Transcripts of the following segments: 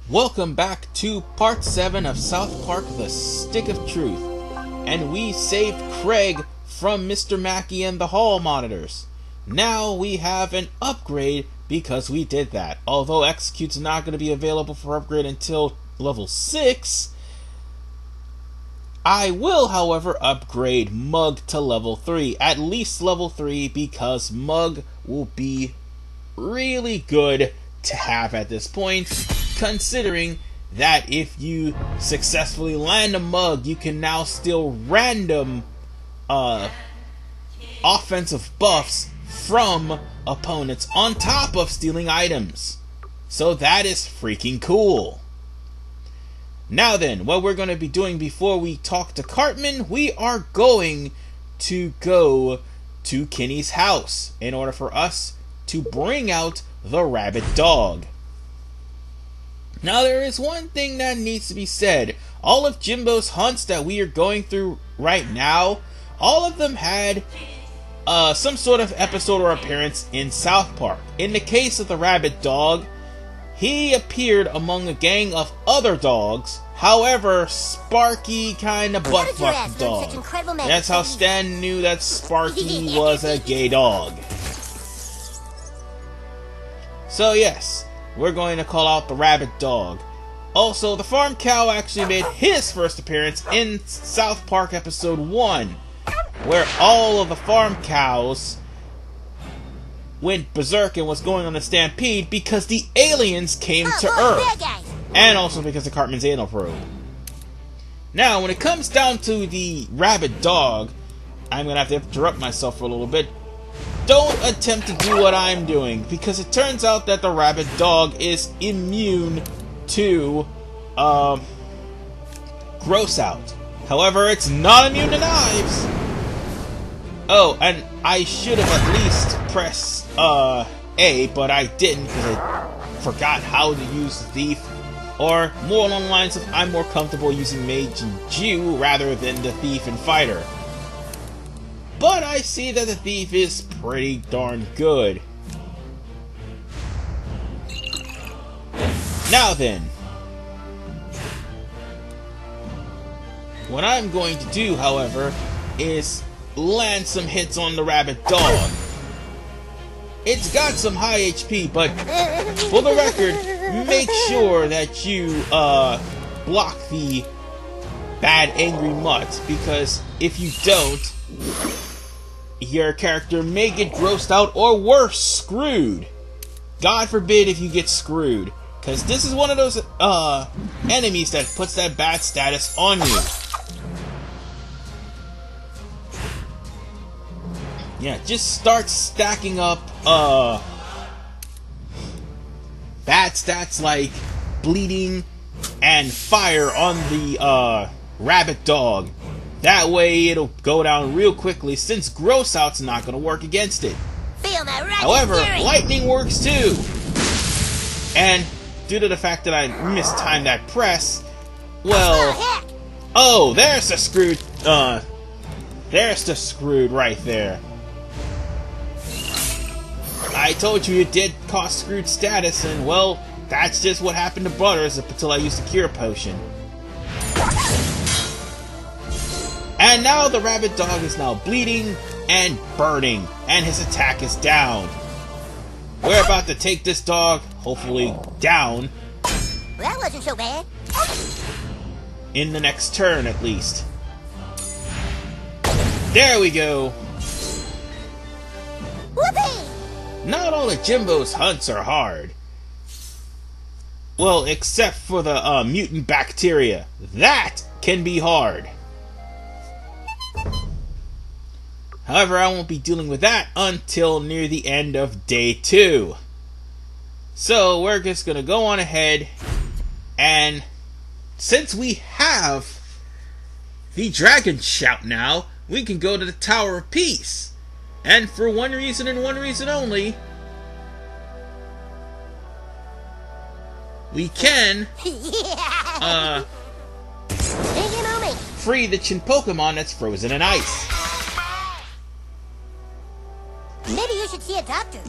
Welcome back to part 7 of South Park The Stick of Truth. And we saved Craig from Mr. Mackey and the hall monitors. Now we have an upgrade because we did that. Although Execute's not going to be available for upgrade until level 6, I will, however, upgrade Mug to level 3. At least level 3, because Mug will be really good to have at this point, considering that if you successfully land a Mug, you can now steal random offensive buffs from opponents on top of stealing items. So that is freaking cool. Now then, what we're going to be doing before we talk to Cartman, we are going to go to Kenny's house in order for us to bring out the Rabid Dog. Now there is one thing that needs to be said. All of Jimbo's hunts that we are going through right now, all of them had some sort of episode or appearance in South Park. In the case of the Rabid Dog, he appeared among a gang of other dogs. However, Sparky kinda butt-fucked the dog. That's how Stan knew that Sparky was a gay dog. So yes, we're going to call out the Rabid Dog. Also, the farm cow actually made his first appearance in South Park episode 1, where all of the farm cows went berserk and was going on a stampede because the aliens came to Earth. And also because of Cartman's anal probe. Now, when it comes down to the Rabid Dog, I'm going to have to interrupt myself for a little bit. Don't attempt to do what I'm doing, because it turns out that the Rabid Dog is immune to gross out. However, it's not immune to knives. Oh, and I should have at least pressed A, but I didn't because I forgot how to use the thief. Or more along the lines of I'm more comfortable using Mage and Jew rather than the thief and fighter. But I see that the thief is pretty darn good. Now then, what I'm going to do, however, is land some hits on the Rabid Dog. It's got some high HP, but for the record, make sure that you block the bad angry mutt, because if you don't, your character may get grossed out or worse, screwed. God forbid if you get screwed, because this is one of those enemies that puts that bad status on you. Yeah, just start stacking up bad stats like bleeding and fire on the Rabid Dog. That way it'll go down real quickly, since gross out's not going to work against it. However, lightning works too. And due to the fact that I mistimed that press, well, oh, there's the screwed right there. I told you it did cost screwed status, and well, that's just what happened to Butters up until I used the cure potion. And now the Rabid Dog is now bleeding and burning, and his attack is down. We're about to take this dog, hopefully down. That wasn't so bad. In the next turn, at least. There we go. Whoopee! Not all of Jimbo's hunts are hard. Well, except for the mutant bacteria. That can be hard. However, I won't be dealing with that until near the end of day 2. So, we're just going to go on ahead, and since we have the Dragon Shout now, we can go to the Tower of Peace. And for one reason and one reason only, we can free the Chin Pokemon that's frozen in ice. Maybe you should see a doctor.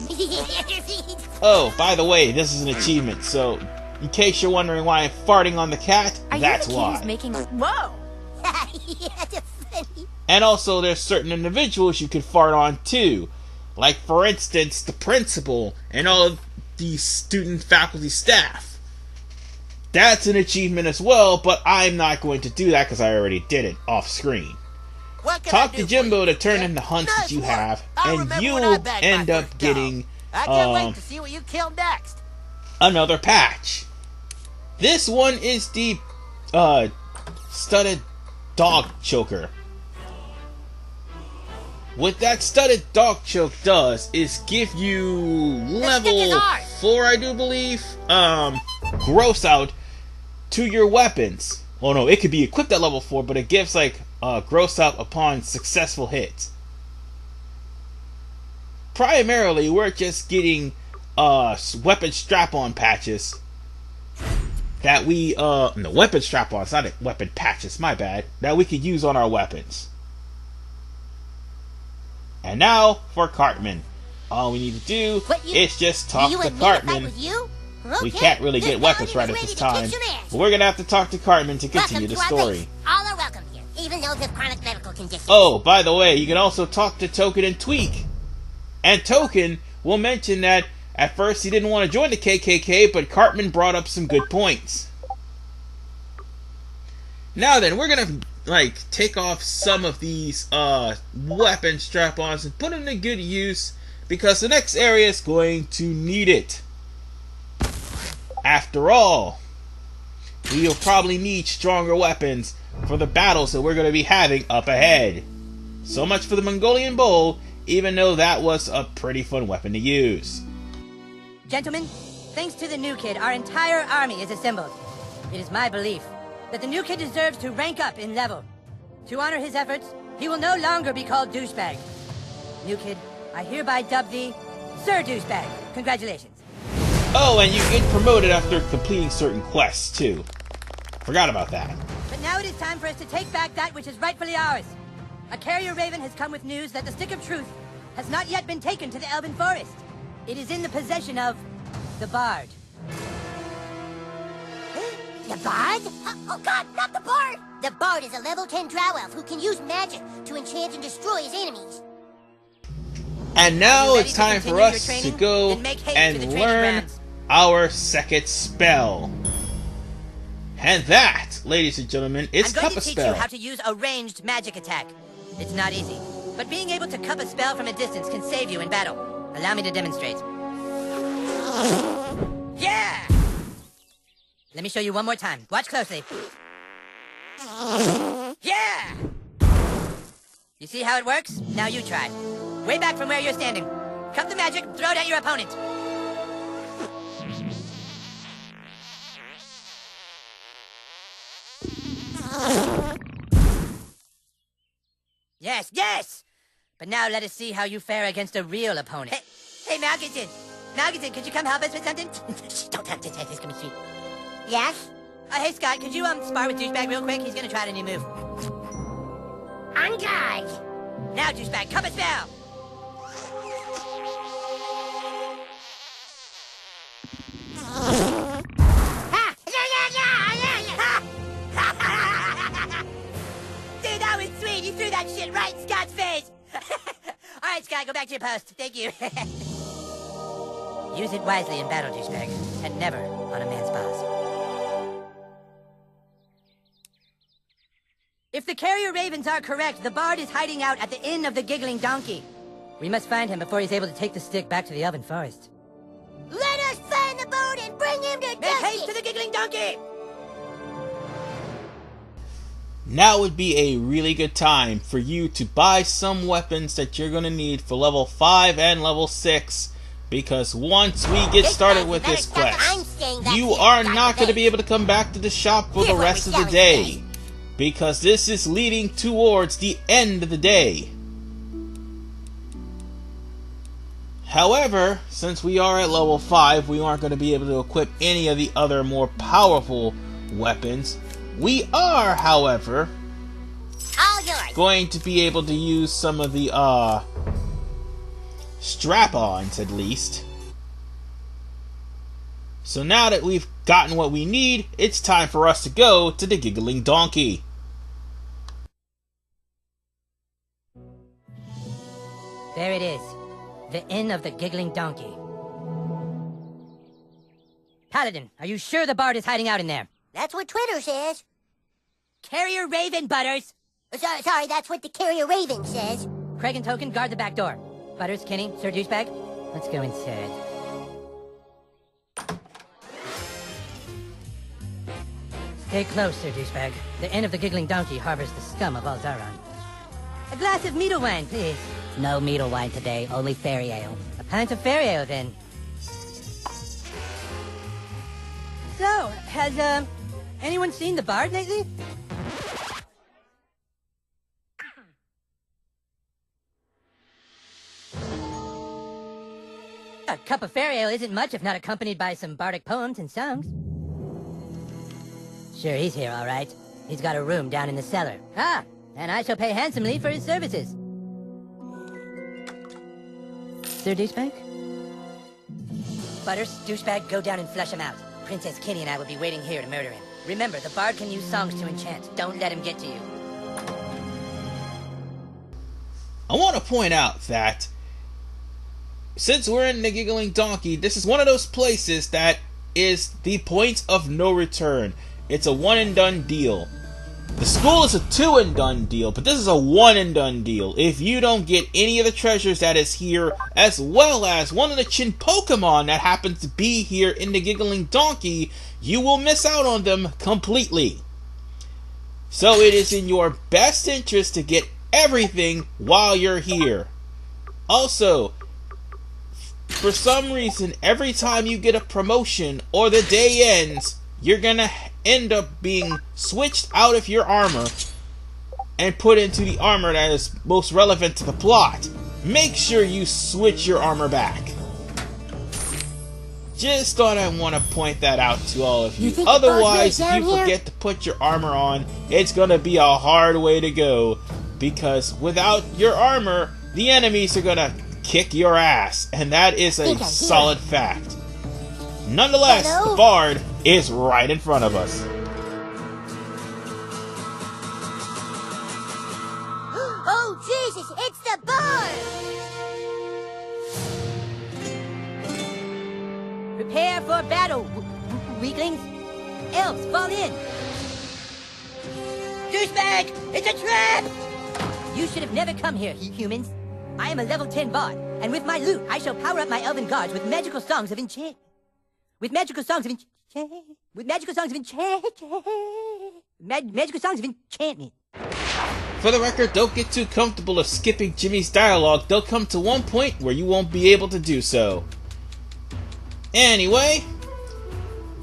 Oh, by the way, this is an achievement, so In case you're wondering why I'm farting on the cat, that's why. Whoa! Yeah, that's funny. And also, there's certain individuals you could fart on too. Like, for instance, the principal and all of the student faculty staff. That's an achievement as well, but I'm not going to do that because I already did it off screen. Talk to Jimbo to turn in the hunts that you have, and you'll end up getting I can't wait to see what you kill next. another patch. This one is the studded dog choker. What that studded dog choke does is give you level 4, I do believe, gross out to your weapons. Oh no, it could be equipped at level 4, but it gives like gross out upon successful hits. Primarily, we're just getting weapon strap-on patches that we no, weapon strap-ons, not weapon patches, my bad, that we could use on our weapons. And now for Cartman. All we need to do is just talk to Cartman. We can't really get weapons right at this time, but we're gonna have to talk to Cartman to continue the story. All are welcome here, even those with chronic medical conditions. Oh, by the way, you can also talk to Token and Tweak. And Token will mention that at first he didn't want to join the KKK, but Cartman brought up some good points. Now then, we're gonna take off some of these weapon strap-ons and put them to good use, because the next area is going to need it. After all, we'll probably need stronger weapons for the battles that we're going to be having up ahead. So much for the Mongolian Bowl, even though that was a pretty fun weapon to use. Gentlemen, thanks to the new kid, our entire army is assembled. It is my belief that the new kid deserves to rank up in level. To honor his efforts, he will no longer be called Douchebag. New kid, I hereby dub thee Sir Douchebag. Congratulations. Oh, and you get promoted after completing certain quests, too. Forgot about that. But now it is time for us to take back that which is rightfully ours. A carrier raven has come with news that the Stick of Truth has not yet been taken to the Elven Forest. It is in the possession of the Bard. The Bard? Oh god, not the Bard! The Bard is a level 10 drow elf who can use magic to enchant and destroy his enemies. And now it's time for us to go and learn our second spell. And that, ladies and gentlemen, is Cup a Spell. I'm going to teach you how to use a ranged magic attack. It's not easy, but being able to cup a spell from a distance can save you in battle. Allow me to demonstrate. Yeah! Let me show you one more time. Watch closely. Yeah! You see how it works? Now you try. Way back from where you're standing. Cup the magic, throw it at your opponent. Yes, yes! But now let us see how you fare against a real opponent. Hey, Malkinson! Malkinson, could you come help us with something? Don't touch this head, this is gonna be sweet. Yes? Hey, Scott, could you spar with Douchebag real quick? He's gonna try a new move. On guard! Now, Douchebag, cup a spell! Dude, that was sweet! You threw that shit right in Scott's face! Alright, Scott, go back to your post. Thank you. Use it wisely in battle, Douchebag, and never on a man's boss. If the carrier ravens are correct, the Bard is hiding out at the Inn of the Giggling Donkey. We must find him before he's able to take the stick back to the Elven Forest. Let us find the Bard and bring him to Make justice! haste to the Giggling Donkey! Now would be a really good time for you to buy some weapons that you're going to need for level 5 and level 6. Because once we get started with this quest, you are not going to be able to come back to the shop for the rest of the day. Because this is leading towards the end of the day. However, since we are at level 5, we aren't going to be able to equip any of the other more powerful weapons. We are, however, going to be able to use some of the strap-ons, at least. So now that we've gotten what we need, it's time for us to go to the Giggling Donkey. There it is. The Inn of the Giggling Donkey. Paladin, are you sure the bard is hiding out in there? That's what Twitter says. Carrier Raven, Butters! Sorry, that's what the Carrier Raven says. Craig and Token, guard the back door. Butters, Kenny, Sir Douchebag, let's go inside. Stay close, Sir Douchebag. The Inn of the Giggling Donkey harbors the scum of Aldaron. A glass of meadle wine, please. No meadle wine today, only fairy ale. A pint of fairy ale, then. So, has, anyone seen the bard lately? A cup of fairy ale isn't much if not accompanied by some bardic poems and songs. Sure, he's here, all right. He's got a room down in the cellar. Ah, and I shall pay handsomely for his services. Sir Douchebag? Butters, Douchebag, go down and flush him out. Princess Kenny and I will be waiting here to murder him. Remember, the bard can use songs to enchant. Don't let him get to you. I want to point out that since we're in the Giggling Donkey, this is one of those places that is the point of no return. It's a one and done deal. The school is a two and done deal, but this is a one and done deal. If you don't get any of the treasures that is here, as well as one of the Chin Pokemon that happens to be here in the Giggling Donkey, you will miss out on them completely. So it is in your best interest to get everything while you're here. Also, for some reason, every time you get a promotion or the day ends, you're gonna end up being switched out of your armor and put into the armor that is most relevant to the plot. Make sure you switch your armor back. Just thought I want to point that out to all of you. Otherwise, if you forget to put your armor on, it's gonna be a hard way to go, because without your armor, the enemies are gonna kick your ass, and that is a solid fact. Nonetheless, the bard is right in front of us. Oh, Jesus, it's the bard! Prepare for battle, weaklings. Elves, fall in. Douchebag, it's a trap! You should have never come here, humans. I am a level 10 bard, and with my loot, I shall power up my elven guards with magical songs of enchantment. Magical songs of enchantment. For the record, don't get too comfortable of skipping Jimmy's dialogue. There'll come to one point where you won't be able to do so. Anyway,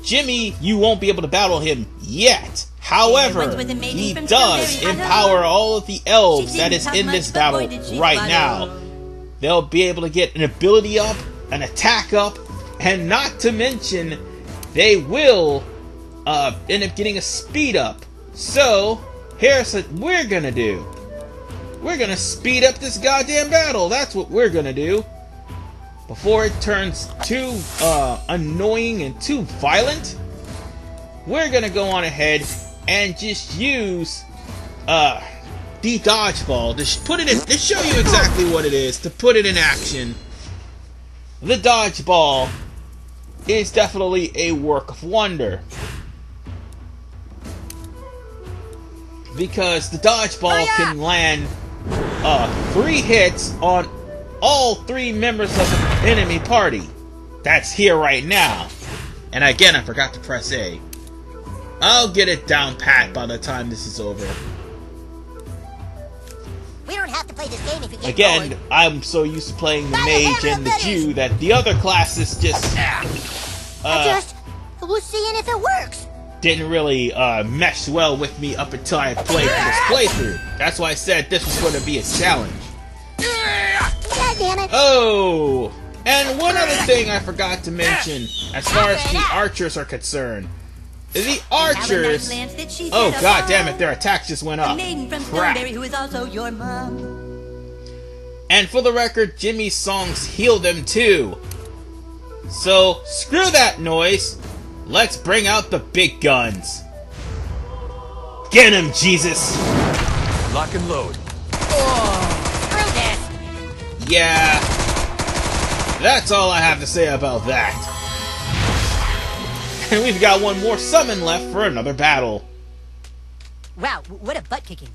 Jimmy, you won't be able to battle him yet. However, he does empower all of the elves that is in this battle right now. They'll be able to get an ability up, an attack up, and not to mention, they will end up getting a speed up. So, here's what we're gonna do. We're gonna speed up this goddamn battle. That's what we're gonna do. Before it turns too annoying and too violent, we're gonna go on ahead and just use the dodgeball to put it in, to show you exactly what it is, to put it in action. The dodgeball is definitely a work of wonder, because the dodgeball can land 3 hits on all 3 members of the enemy party. That's here right now. And again, I forgot to press A. I'll get it down pat by the time this is over. We don't have to play this game if you get Again, bored. I'm so used to playing the mage and the Jew that the other classes just we're seeing if it works. didn't really mesh well with me up until I played this playthrough. That's why I said this was going to be a challenge. God damn it. Oh! And one other thing I forgot to mention, as far as the archers are concerned. The archers... Oh, god damn it, their attacks just went up. Crap. Who is also your mom. And for the record, Jimmy's songs heal them too. So, screw that noise. Let's bring out the big guns. Get him, Jesus! Lock and load. Screw this! Yeah, that's all I have to say about that. And we've got one more summon left for another battle. Wow, what a butt kicking.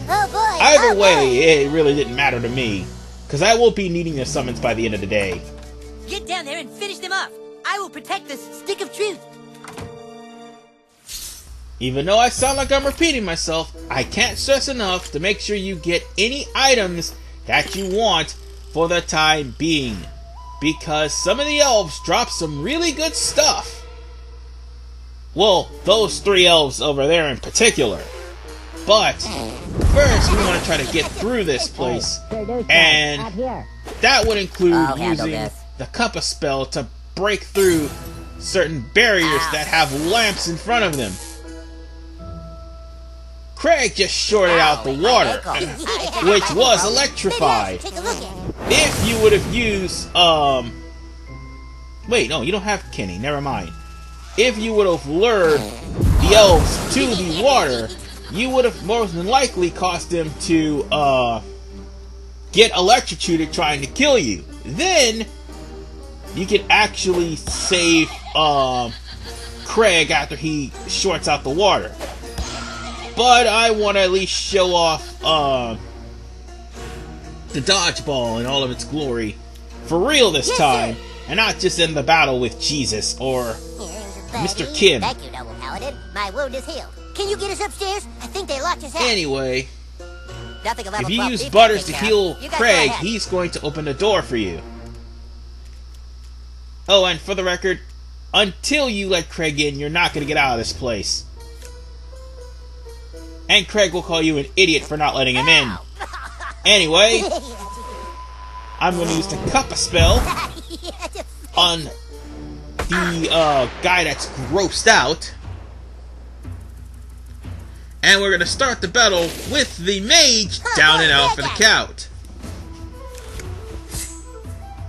Oh boy! Either oh way, boy. it really didn't matter to me, because I won't be needing the summons by the end of the day. Get down there and finish them off. I will protect this stick of truth. Even though I sound like I'm repeating myself, I can't stress enough to make sure you get any items that you want for the time being, because some of the elves drop some really good stuff. Well, those 3 elves over there in particular. But first we want to try to get through this place, and that would include using the compass spell to break through certain barriers that have lamps in front of them. Craig just shorted out the water, which was electrified. Take a look at it. If you would have used, wait, no, you don't have Kenny, never mind. If you would have lured the elves to the water, you would have more than likely caused them to, get electrocuted trying to kill you. Then, you could actually save, Craig after he shorts out the water. But I want to at least show off the dodgeball in all of its glory for real this time, and not just in the battle with Jesus or Mr. Kim. Thank you, noble paladin. My wound is healed. Can you get us upstairs? I think they locked us out. Anyway, Nothing of if level you 12 use defense Butters to can heal count. You guys go Craig, ahead. he's going to open the door for you. Oh, and for the record, until you let Craig in, you're not going to get out of this place. And Craig will call you an idiot for not letting him in. Anyway, I'm going to use the Kappa spell on the guy that's grossed out. And we're going to start the battle with the mage down and out for the count.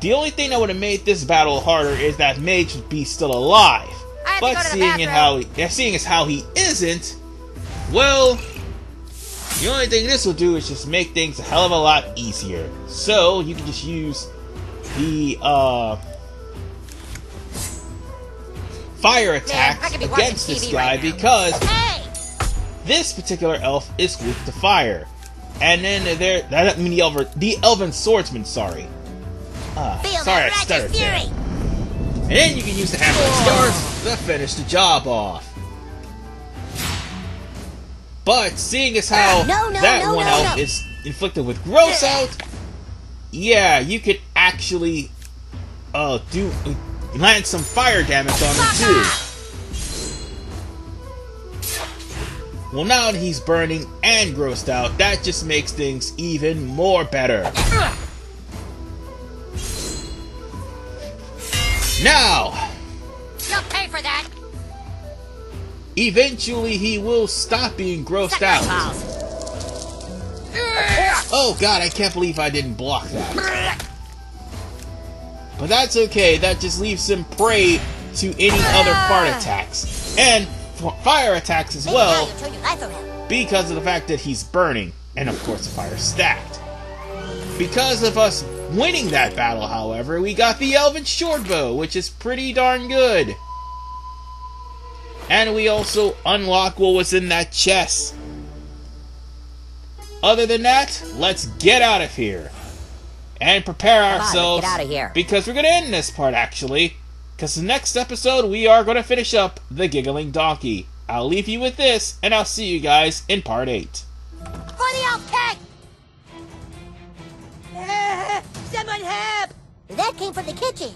The only thing that would have made this battle harder is that mage would be still alive. But seeing as how he isn't, well, the only thing this will do is just make things a hell of a lot easier. So you can just use the fire attacks against this guy because this particular elf is weak to fire. And then the elven swordsman, sorry. Sorry, I stuttered there. And then you can use the hammer of stars to finish the job off. But seeing as how that one elf is inflicted with gross out, yeah, you could actually land some fire damage on him too. Well, now that he's burning and grossed out, that just makes things even more better. Now, You'll pay for that. eventually he will stop being grossed out. Oh god, I can't believe I didn't block that. But that's okay, that just leaves him prey to any other fart attacks. And fire attacks as well, Turn your life around. because of the fact that he's burning, and of course the fire stacked. Because of us winning that battle, however, we got the Elven Shortbow, which is pretty darn good. And we also unlock what was in that chest. Other than that, let's get out of here. And prepare ourselves, get out of here. because we're going to end this part, actually. Because the next episode, we are going to finish up the Giggling Donkey. I'll leave you with this, and I'll see you guys in part 8. For the elf king! Someone help! That came from the kitchen.